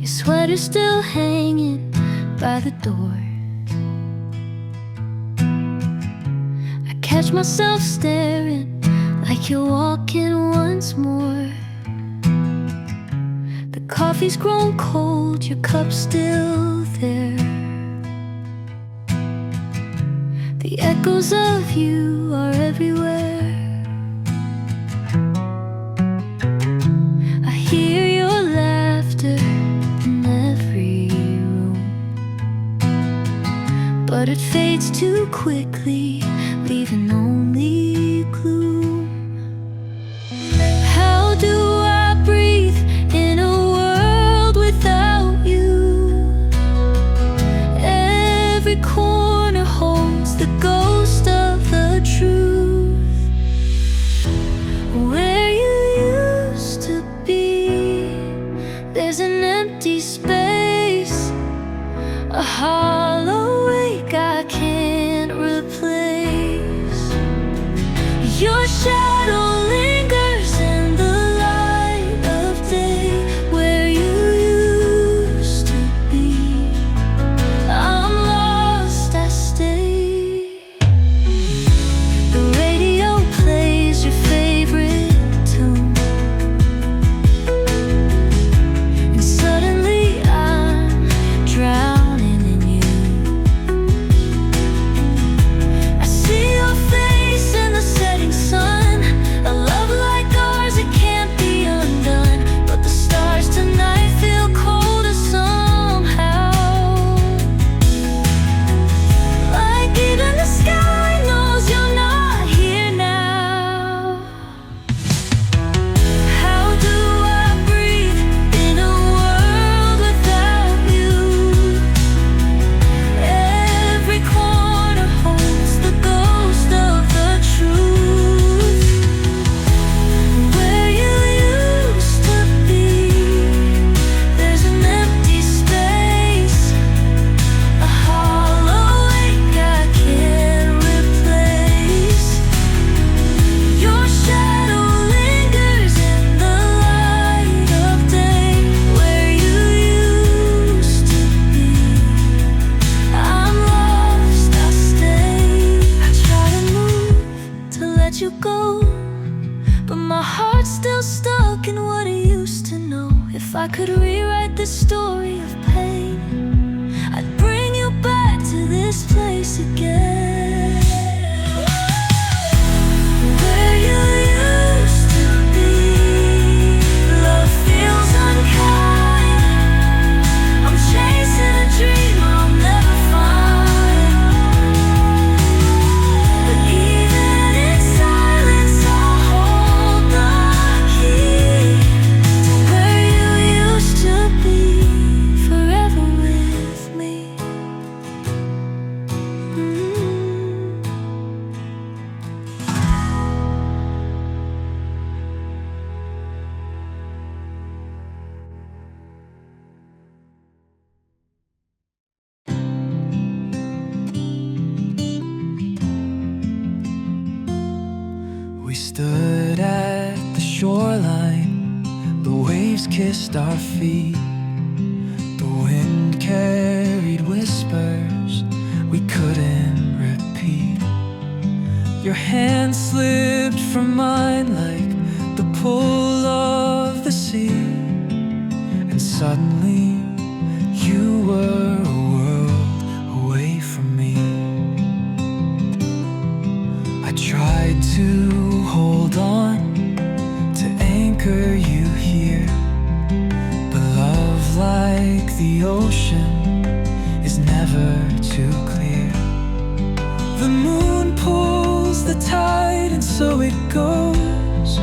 Your sweater's still hanging by the door. I catch myself staring like you're walking once more. The coffee's grown cold, your cup's still there. The echoes of you are everywhere. I hear your laughter in every room, but it fades too quickly, leaving only gloom. How do I breathe in a world without you? Every corner holds the ghost of the truth. Where you used to be, there's an empty space, a hollow ache I can't replace. Your shadow lingers in the light of day, where you used to be. I'm lost, I stay. The radio plays your favorite tune, and suddenly I'm drowning in you. I see your face in the setting sun. A love like ours, it can't be undone. But the stars tonight feel colder somehow, like even the sky knows you're not here now. How do I breathe in a world without you? Every corner holds the ghost of the truth. Where you used to be, there's an empty space, a hollow ache I can't replace. Your shadow lingers in the light of day, where you used to be. I'm lost, I stay. I try to move, to let you go, but my heart's still stuck in what it used to know. If I could rewrite this story of pain, I'd bring you back to this place again. Where you used to be, love feels unkind. I'm chasing a dream I'll never find. But even in silence, I'll hold the key to where you used to be, forever with me. We stood at the shoreline, the waves kissed our feet. The wind carried whispers we couldn't repeat. Your hand slipped from mine like the pull of the sea, and suddenly you were a world away from me. I tried to hold on to anchor you here, but love, like the ocean, is never too clear. The moon pulls the tide, and so it goes.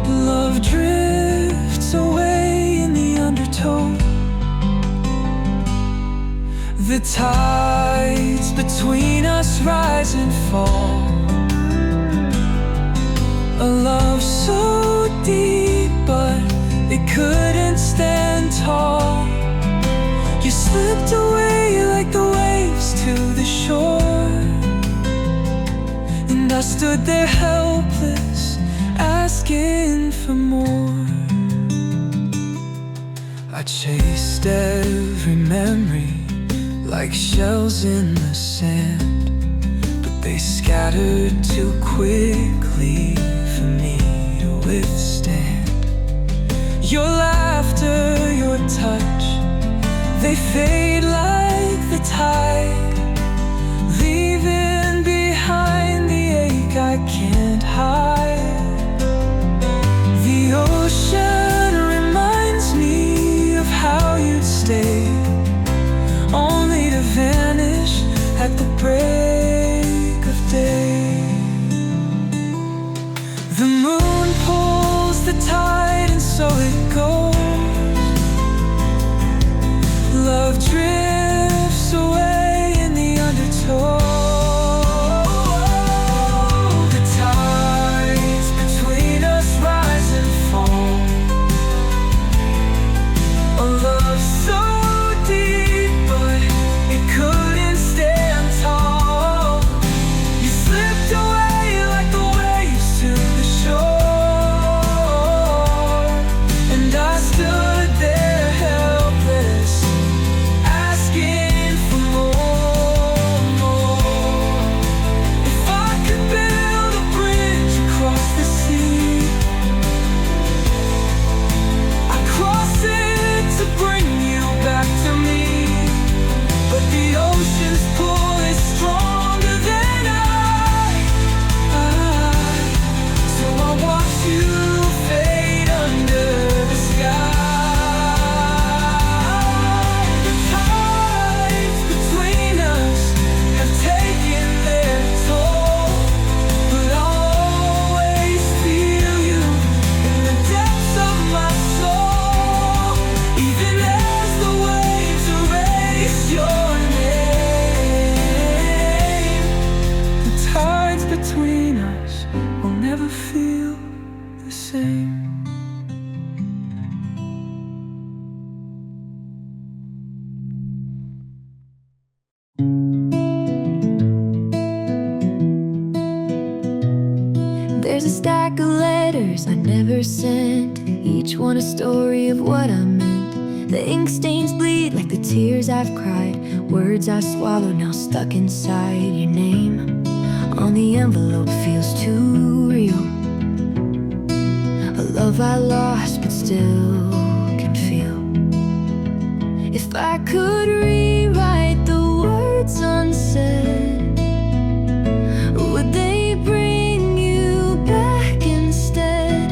Love drifts away in the undertow. The tides between us rise and fall. A love so deep, but it couldn't stand tall. You slipped away like the waves to the shore, and I stood there helpless, asking for more. I chased every memory like shells in the sand, but they scattered too quickly for me to withstand. Your laughter, your touch, they fade like the tide, leaving behind the ache I can't hide. The ocean reminds me of how you'd stay, only to vanish at the break of day. The moon pulls the tide and so it goes. Love drifts away in the undertow. The tides between us rise and fall. A love so deep, but it couldn't stand tall. You slipped away like the waves to the shore, and I stood there helpless, asking for more. If I could build a bridge across the sea, I'd cross it to bring you back to me. But the ocean's pull is stronger than so I watch you fade under the sky. The tides between us have taken their toll, but I'll always feel you in the depths of my soul, even as the waves erase your name. The tides between us will never feel the same. There's a stack of letters I never sent, each one a story of what I meant. The ink stains bleed like the tears I've cried, words I swallowed now stuck inside. Your name on the envelope feels too real, a love I lost but still can feel. If I could rewrite the words unsaid, would they bring you back instead?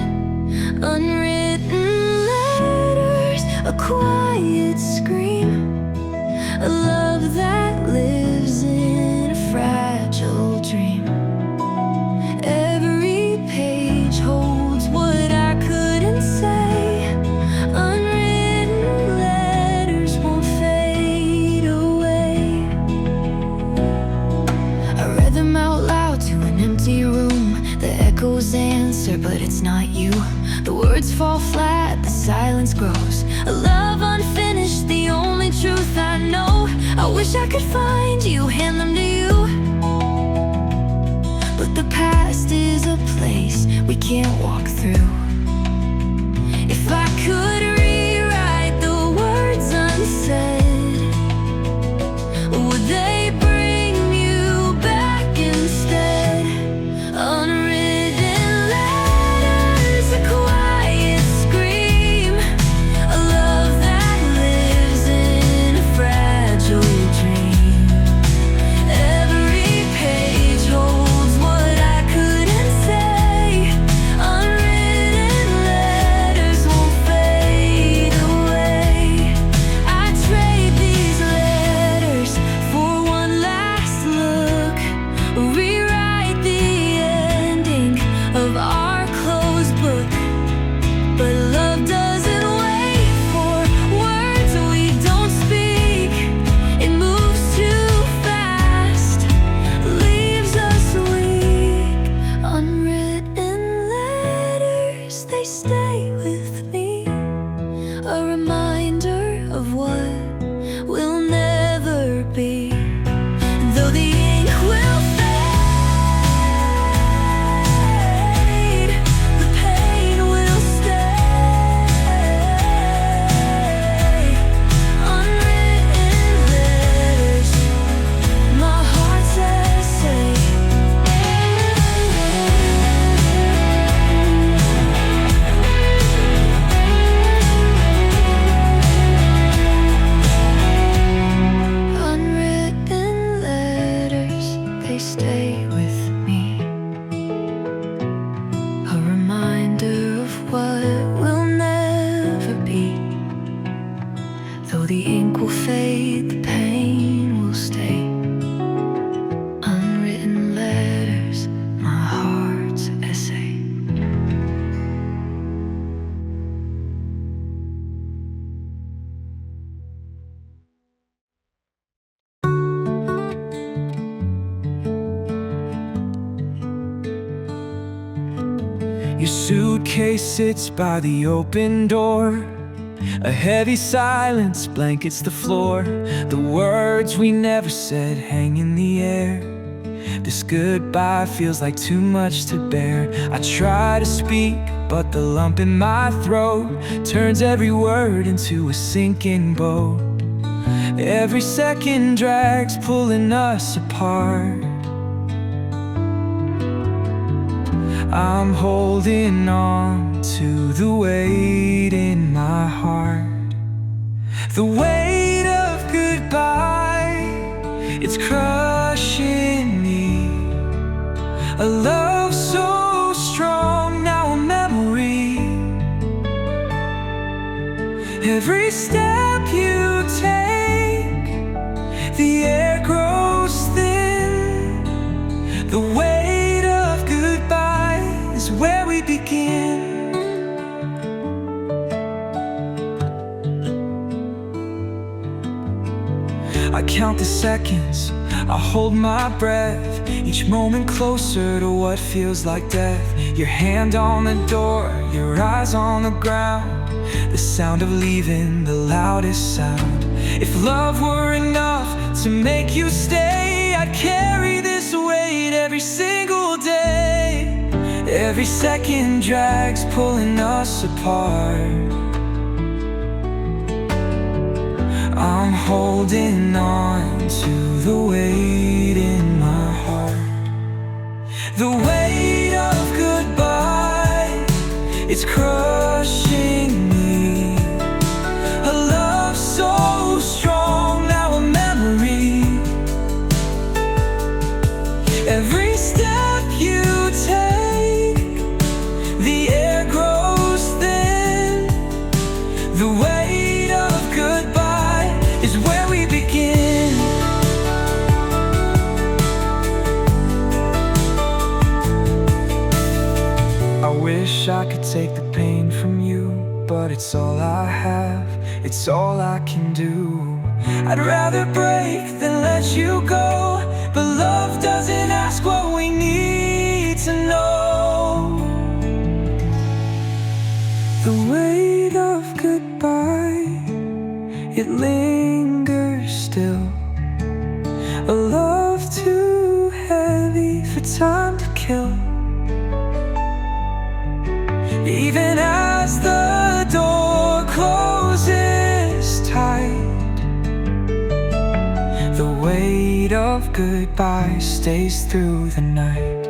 Unwritten letters, a quiet scream, a love that lives in a fragile dream. Every page holds what I couldn't say. Unwritten letters won't fade away. I read them out loud to an empty room. The echoes answer, but it's not you. The words fall flat, the silence grows. A love unfinished, the only truth I know. I wish I could find you, hand them to you, but the past is a place we can't walk through. If I could rewrite the words unsaid, would they bring you back instead? Unwritten letters, a quiet scream, a love that lives in a fragile dream. Every page holds what I couldn't say. Unwritten suitcase sits by the open door. A heavy silence blankets the floor. The words we never said hang in the air. This goodbye feels like too much to bear. I try to speak, but the lump in my throat turns every word into a sinking boat. Every second drags, pulling us apart. I'm holding on to the weight in my heart. The weight of goodbye, it's crushing me. A love so strong, now a memory. Every step you take, the air grows thin. The weight of goodbye is where we begin. I count the seconds, I hold my breath, each moment closer to what feels like death. Your hand on the door, your eyes on the ground, the sound of leaving, the loudest sound. If love were enough to make you stay, I'd carry this weight every single day. Every second drags, pulling us apart. I'm holding on to the weight in my heart. The weight of goodbye, it's crushing me. A love so strong, now a memory. Every step you take, the air grows thin. The weight of goodbye is where we begin. I wish I could take the pain from you, but it's all I have, it's all I can do. I'd rather break than let you go, but love doesn't ask what we need to know. The weight of goodbye, it lingers still. A love too heavy for time to kill. Even as the door closes tight, the weight of goodbye stays through the night.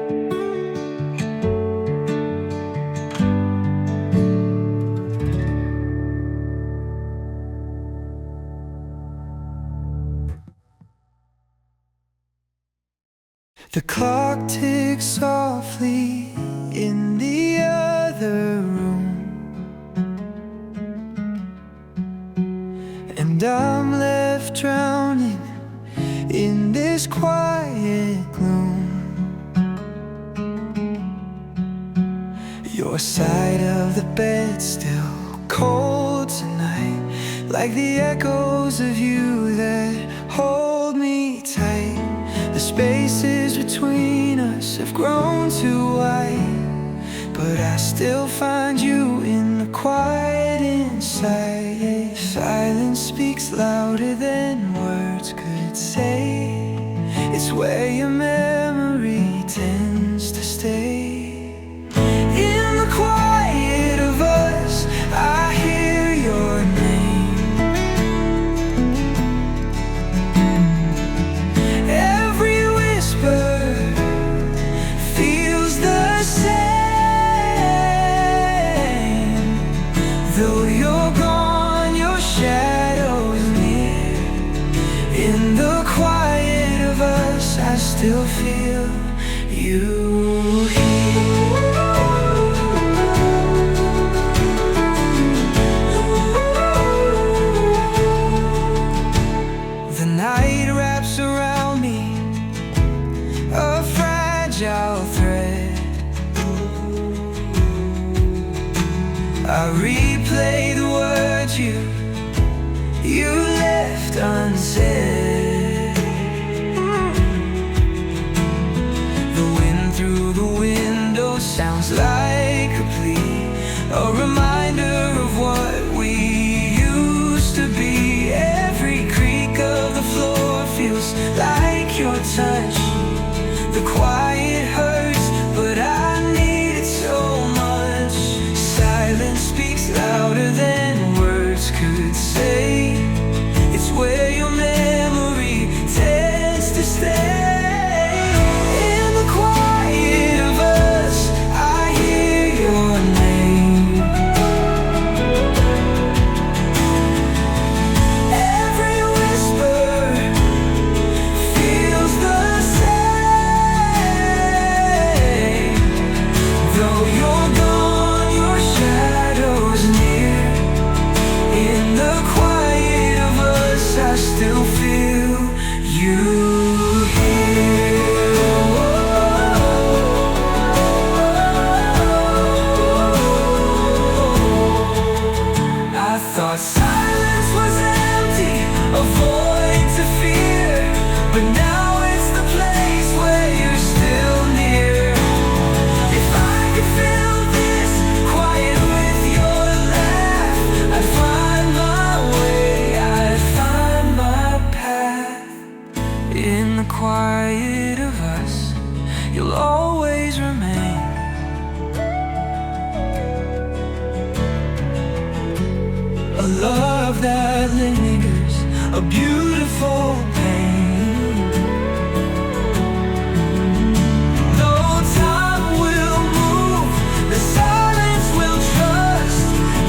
The clock ticks softly in the other room, and I'm left drowning in this quiet gloom. Your side of the bed still cold tonight, like the echoes of you that hold me tight. The spaces between us have grown too wide, but I still find you in the quiet inside. Silence speaks louder than words could say. It's where your memory tends to stay. In the quiet of us, I hear your name. Every whisper feels the same. Though you're gone, your shadow is near. In the quiet of us, I still feel you here. The night wraps around me, a fragile thread. I replay the words you left unsaid. The wind through your touch. The quiet hurts, but I need it so much. Silence speaks louder than words could say. It's where your memory tends to stay. In the quiet of us, I hear your name. Every whisper feels the same. Though you're gone, your shadow's near. In the quiet of us, I still feel you here. I thought silence was empty, a void to fear, but now it's the place where you're still near. If I could fill this quiet with your laugh, I'd find my way, I'd find my path. In the quiet of us, you'll always remain. A love that lingers, a beautiful pain. No time will move, the silence will trust.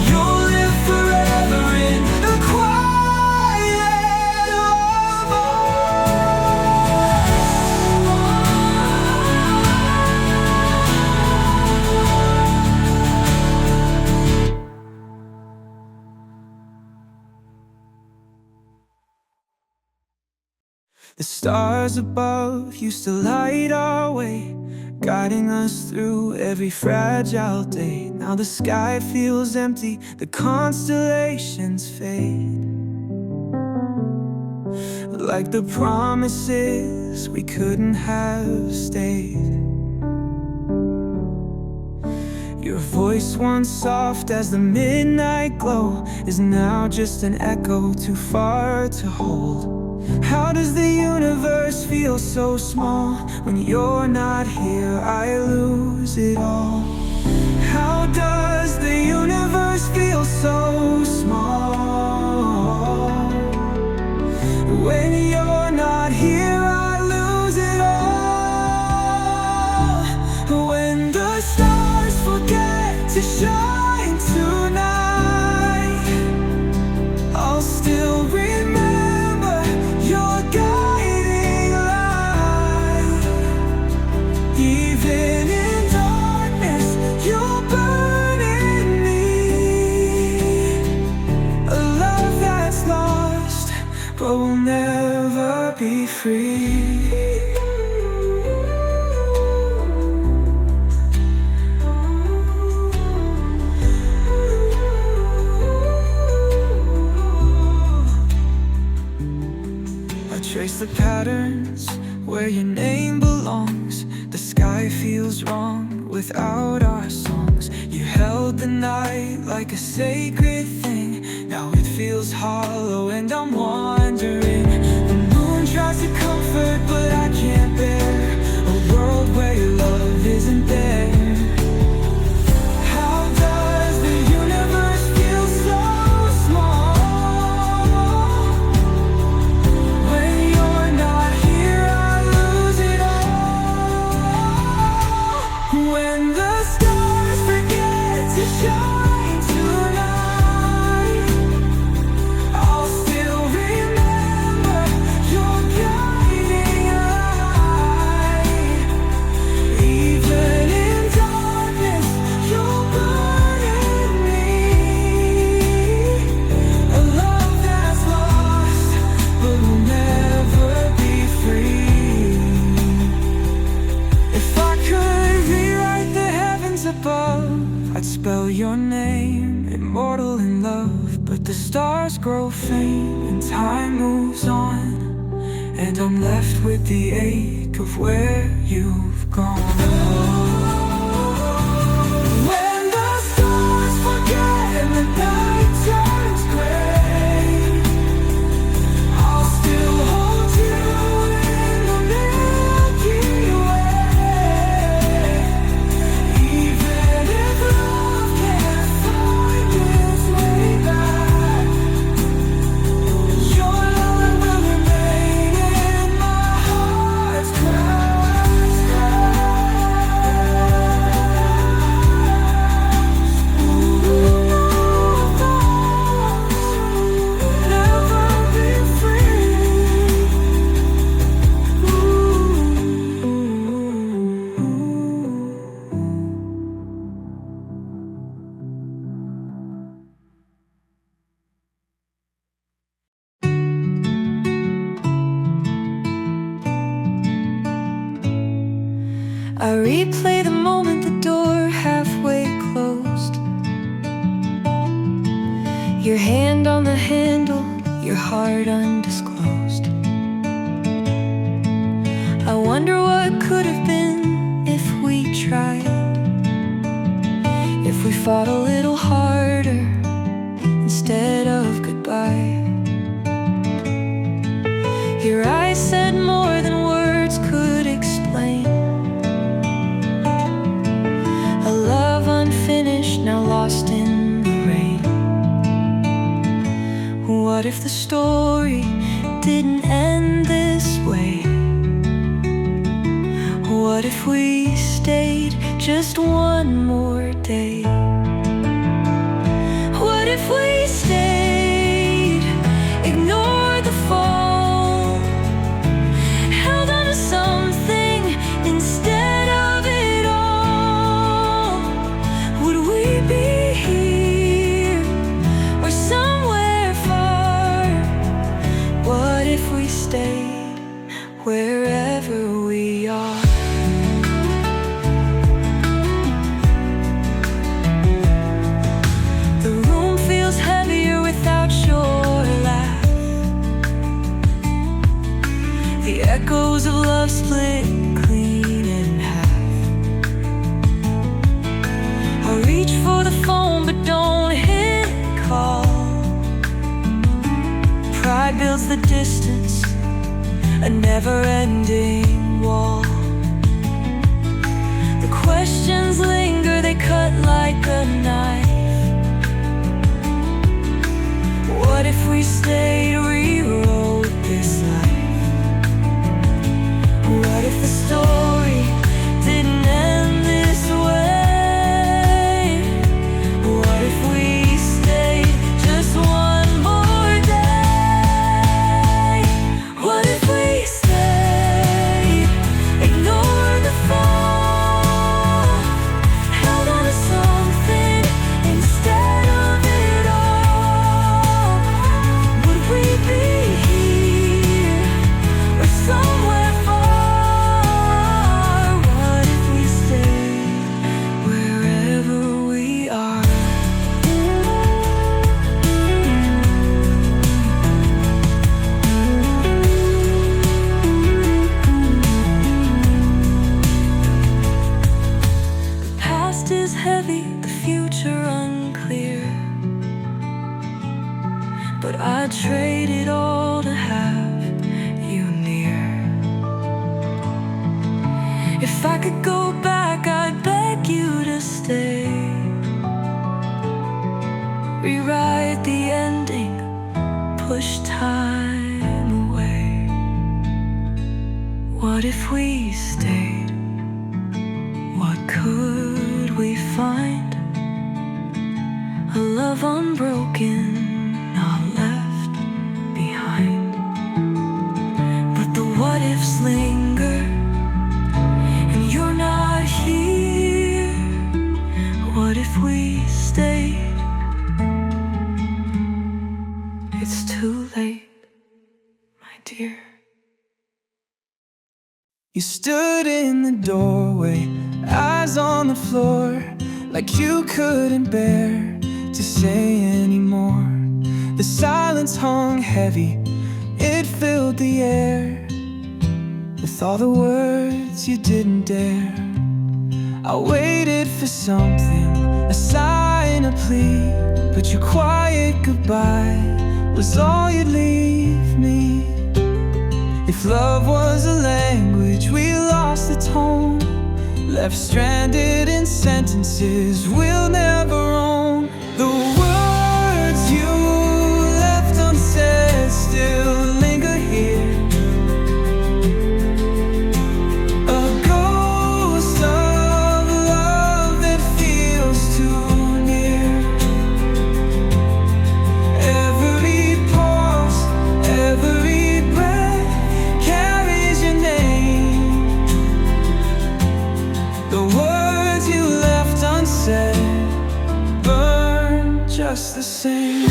You'll live forever in the quiet of The stars above used to light our way, guiding us through every fragile day. Now the sky feels empty, the constellations fade, like the promises we couldn't have stayed. Your voice, once soft as the midnight glow, is now just an echo too far to hold. How does the universe feel so small? When you're not here, I lose it all. How does the universe feel so small? When you're not here, I lose it all. When the stars forget to shine tonight, I'll still remember your guiding light. Even in darkness, you'll burn in me. A love that's lost, but will never be free. Trace the patterns where your name belongs. The sky feels wrong without our songs. You held the night like a sacred thing. Now it feels hollow and I'm wandering. The moon tries to comfort, but I can't bear a world where your love isn't there. How does the universe feel so small? When you're not here, I lose it all. When the stars forget to shine tonight, I'll still remember your guiding light. Even in darkness, you'll burn in me. A love that's lost, but will never be free. If I could rewrite the heavens above, I'd spell your name, immortal in love. But the stars grow faint and time moves on, and I'm left with the ache of where you've gone. When the stars forget and the night turns gray, I'll still hold you in the I replay the moment the door halfway closed. Your hand on the handle, your heart undisclosed. I wonder what could have been if we tried, if we fought a little harder instead of goodbye. Your eyes said more than words could explain. A love unfinished, now lost in the rain. What if the story didn't end this way? What if we stayed just one more day? What if we stayed, ignored the fall, held on to something instead of it all? Would we be here or somewhere far? What if we stayed wherever we are? The echoes of love split clean in half. I reach for the phone but don't hit call. Pride builds the distance, a never-ending wall. The questions linger, they cut like a knife. What if we stayed, rewrote this life? What if the story didn't end this way? What if we stayed just one more day? What if we stayed, ignored the fall, held on to something instead of it all? Would we be here or somewhere far? Is heavy, the future unclear, but I'd trade it all to have you near. If I could go back, I'd beg you to stay. Rewrite the ending, push time away. What if we stayed? What could we find? A love unbroken, not left behind. But the what ifs linger, and you're not here. What if we stayed? It's too late, my dear. You stood in the doorway, eyes on the floor, like you couldn't bear to say anymore. The silence hung heavy, it filled the air with all the words you didn't dare. I waited for something, a sign, a plea, but your quiet goodbye was all you'd leave me. If love was a language, we lost the tone, left stranded in sentences we'll never own. The words you left unsaid still linger here, a ghost of love that feels too near. Every pause, every breath carries your name. The words you left unsaid burn just the same.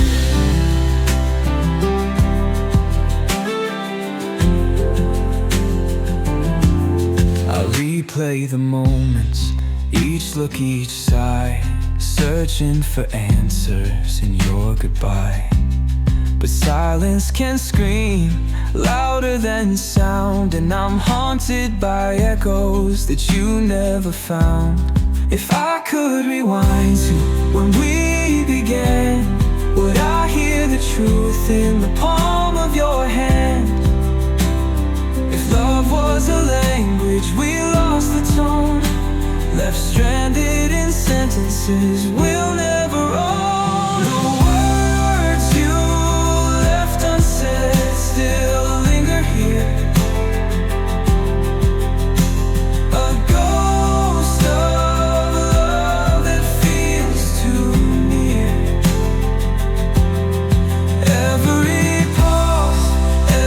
I'll leave replay the moments, each look, each sigh, searching for answers in your goodbye. But silence can scream louder than sound, and I'm haunted by echoes that you never found. If I could rewind to when we began, would I hear the truth in the palm of your hand? If love was a language, we lost the tone, left stranded in sentences we'll never own. The words you left unsaid still linger here, a ghost of love that feels too near. Every pulse,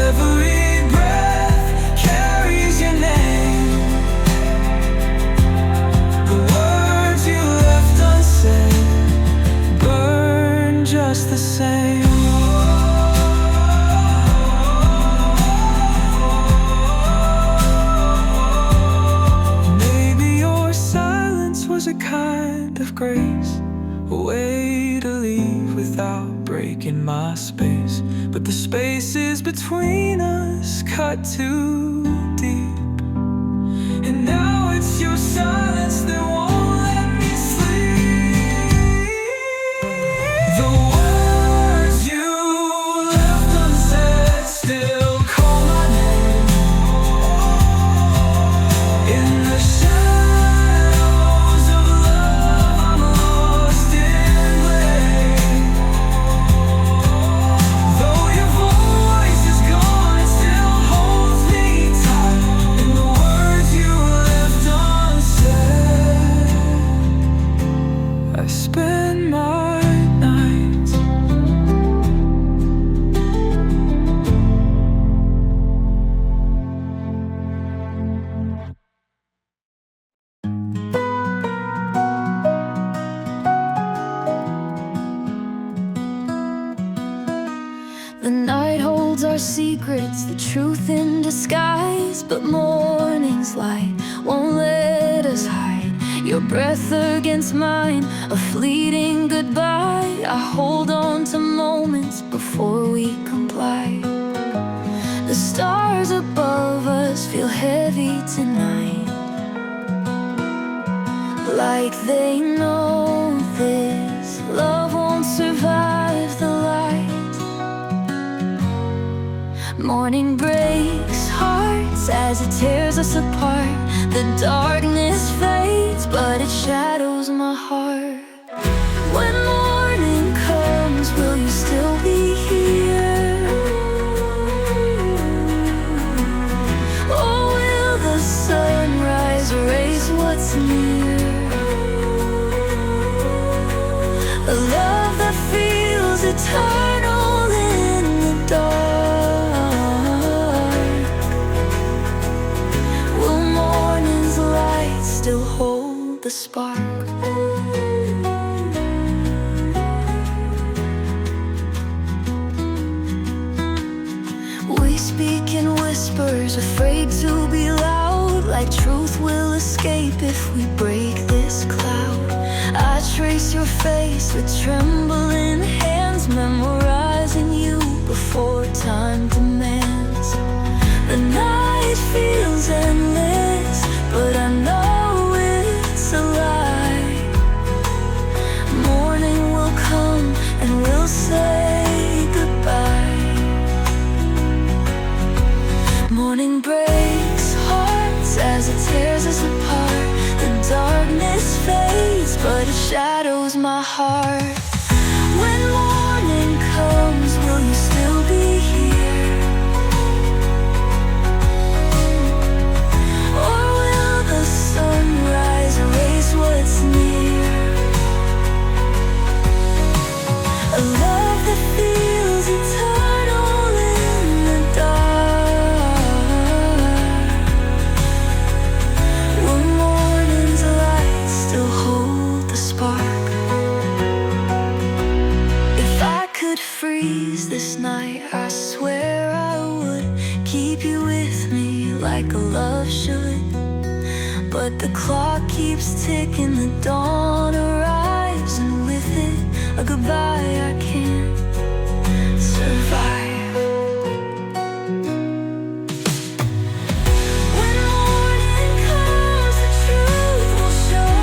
every breath carries your name. The words you left unsaid burn just the same. Maybe your silence was a kind of grace, a way to leave without breaking my space. But the spaces between us cut too deep, and now it's your silence that won't let me sleep. The words you left unsaid still call my name. In the shadows of love, I'm lost in blame. Though your voice is gone, it still holds me tight. And the words you left unsaid, I spend my nights. The night holds our secrets, the truth in disguise. But morning's light won't let us hide. Your breath against mine, a fleeting goodbye. I hold on to moments before we comply. The stars above us feel heavy tonight, like they know this love won't survive the light. Morning breaks hearts as it tears us apart. The darkness fades, but it shadows my heart. When morning comes, will you still be here? Or will the sunrise erase what's near? A love that feels eternal in the dark. Will morning's light still hold the spark? We speak in whispers, afraid to be loud, like truth will escape if we break this cloud. I trace your face with trembling hands, memorizing you before time demands. The night feels endless, but I know it's a lie. Morning will come and we'll say goodbye. Morning breaks hearts as it tears us apart. The darkness fades, but it shadows my heart. When morning comes, will you still be here? Or will the sunrise erase what's near? A love that feels eternal in the dark. Will morning's light still hold the spark? If I could freeze this night, I swear I would keep you with me like a love should. clock keeps ticking, the dawn arrives, and with it, a goodbye I can't survive. When morning comes, the truth will show.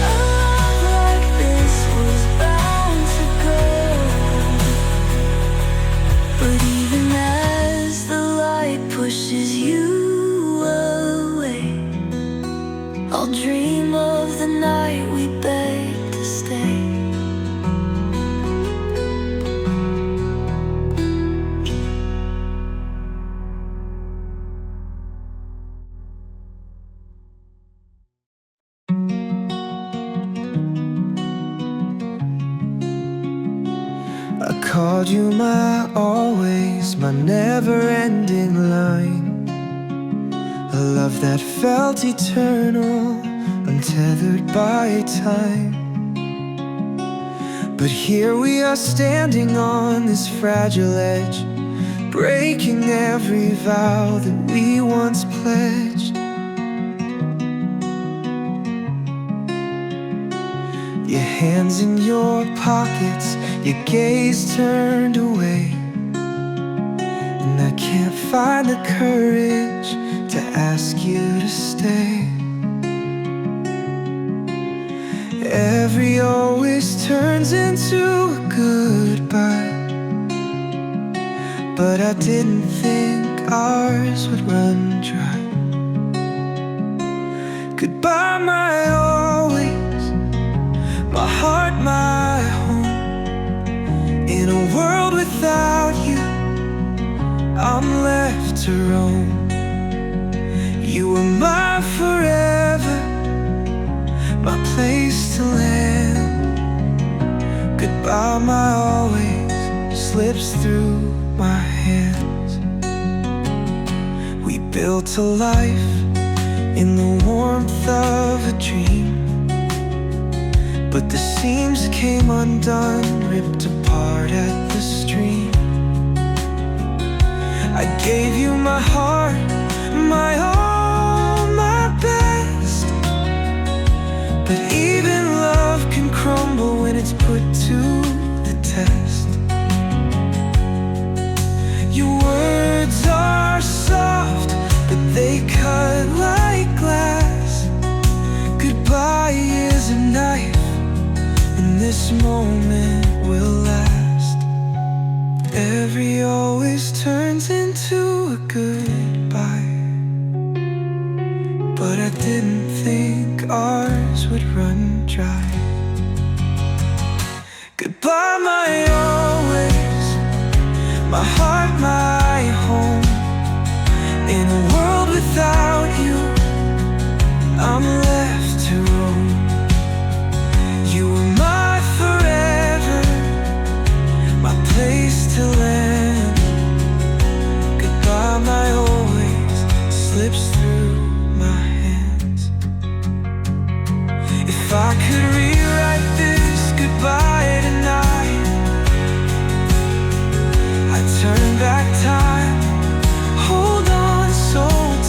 A love like this was bound to go. But even as the light pushes you away, I'll dream of the night we begged to stay. I called you my always, my never-ending line. A love that felt eternal, untethered by time. But here we are standing on this fragile edge, breaking every vow that we once pledged. Your hands in your pockets, your gaze turned away, and I can't find the courage to ask you to stay. Every always turns into a goodbye, but I didn't think ours would run dry. Goodbye, my always, my heart, my home. In a world without you, I'm left to roam. You were my forever, my place to land. Goodbye, my always, slips through my hands. We built a life in the warmth of a dream, but the seams came undone, ripped apart at the stream. I gave you my heart, my all, my best. But even love can crumble when it's put to the test. Your words are soft, but they cut like glass. Goodbye is a knife, and this moment will last. Every always turns into a goodbye, but I didn't think ours would run dry. Goodbye, my always, my heart, my home. In a world without you, I'm left to roam. You were my forever, my place to land. Goodbye, my always, slips through my hands. If I could rewrite this goodbye tonight, I'd turn back time, hold on so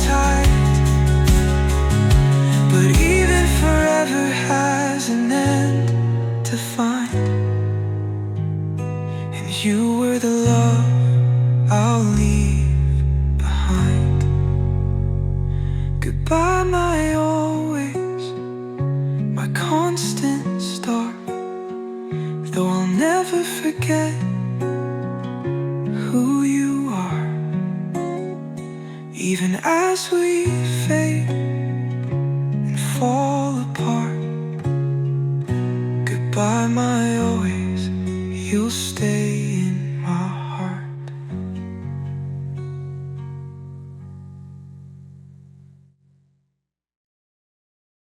tight. But even forever has an end to find, and you were the love I'll leave behind. Goodbye, my always, my constant star. Though I'll never forget who you are, even as we fade and fall apart. Goodbye, my always, you'll stay.